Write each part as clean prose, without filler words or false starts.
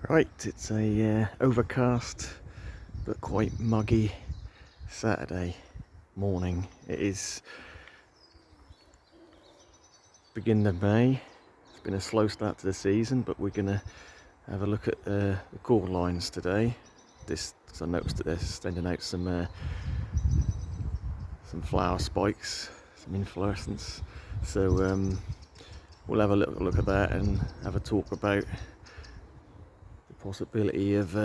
Right, it's a overcast but quite muggy Saturday morning. It is beginning of May. It's been a slow start to the season, but we're gonna have a look at the cordylines today. Cause I noticed that they're sending out some flower spikes, some inflorescence. So we'll have a little look at that and have a talk about the possibility of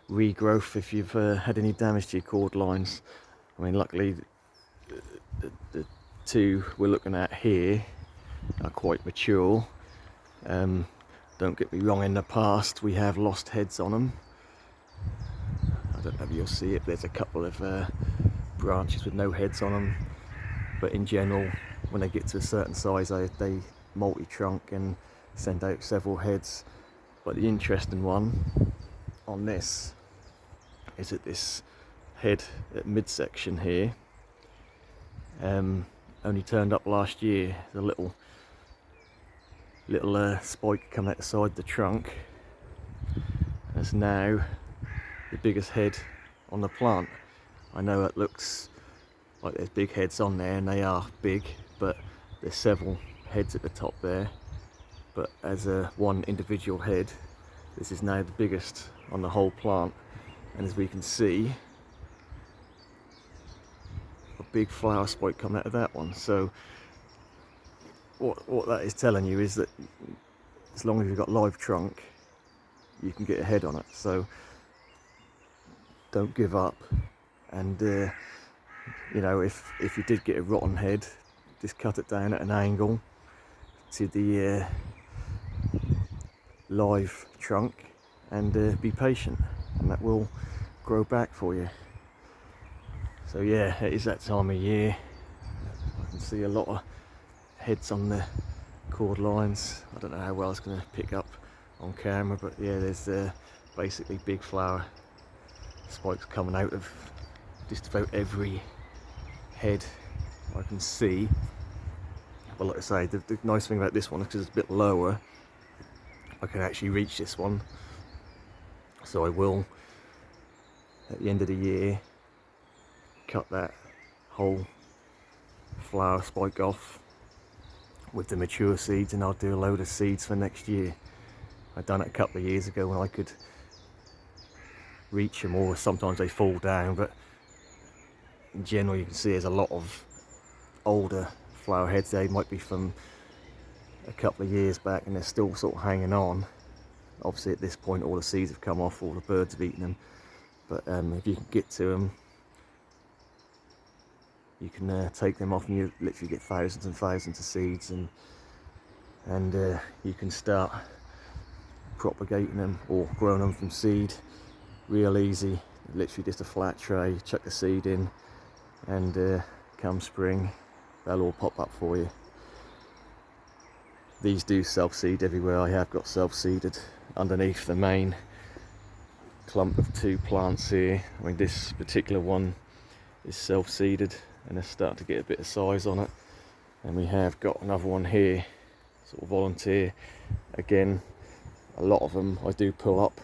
regrowth if you've had any damage to your cordylines. I mean, luckily the two we're looking at here are quite mature. Don't get me wrong, in the past we have lost heads on them. I don't know if you'll see it, there's a couple of branches with no heads on them, but in general when they get to a certain size they multi-trunk and send out several heads. But the interesting one on this is that this head at midsection here only turned up last year. The little spike coming out the side of the trunk. That's now the biggest head on the plant. I know it looks like there's big heads on there, and they are big, but there's several heads at the top there. But as one individual head, this is now the biggest on the whole plant. And as we can see, a big flower spike coming out of that one. So what that is telling you is that as long as you've got live trunk, you can get a head on it. So don't give up, and you know, if you did get a rotten head, just cut it down at an angle to the live trunk and be patient, and that will grow back for you. So yeah, it is that time of year. I can see a lot of heads on the cordylines. I don't know how well it's going to pick up on camera, but yeah, there's basically big flower spikes coming out of just about every head I can see. But like I say, the nice thing about this one is because it's a bit lower, I can actually reach this one. So I will, at the end of the year, cut that whole flower spike off with the mature seeds, and I'll do a load of seeds for next year. I've done it a couple of years ago when I could reach them, or sometimes they fall down, but in general you can see there's a lot of older flower heads. They might be from a couple of years back and they're still sort of hanging on. Obviously at this point all the seeds have come off, all the birds have eaten them, but if you can get to them, you can take them off and you literally get thousands and thousands of seeds, and you can start propagating them or growing them from seed real easy. Literally just a flat tray, chuck the seed in, and come spring they'll all pop up for you. These do self-seed everywhere. I have got self-seeded underneath the main clump of two plants here. I mean, this particular one is self-seeded and it's starting to get a bit of size on it. And we have got another one here, sort of volunteer. Again, a lot of them I do pull up.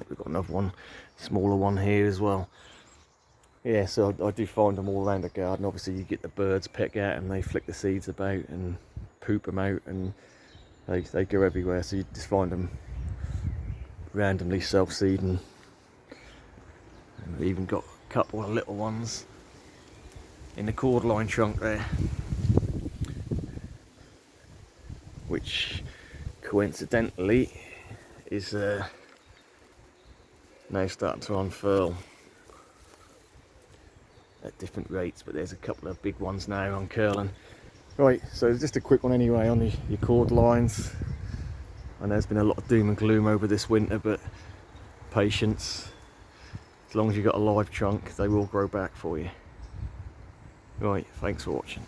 We've got another one, smaller one here as well. Yeah, so I do find them all around the garden. Obviously you get the birds peck at and they flick the seeds about and poop them out, and they go everywhere, so you just find them randomly self-seeding. And we've even got a couple of little ones in the cordyline trunk there, which coincidentally is now starting to unfurl at different rates, but there's a couple of big ones now uncurling. Right, so just a quick one anyway on your cordylines. I know there's been a lot of doom and gloom over this winter, but patience. As long as you've got a live trunk, they will grow back for you. Right, thanks for watching.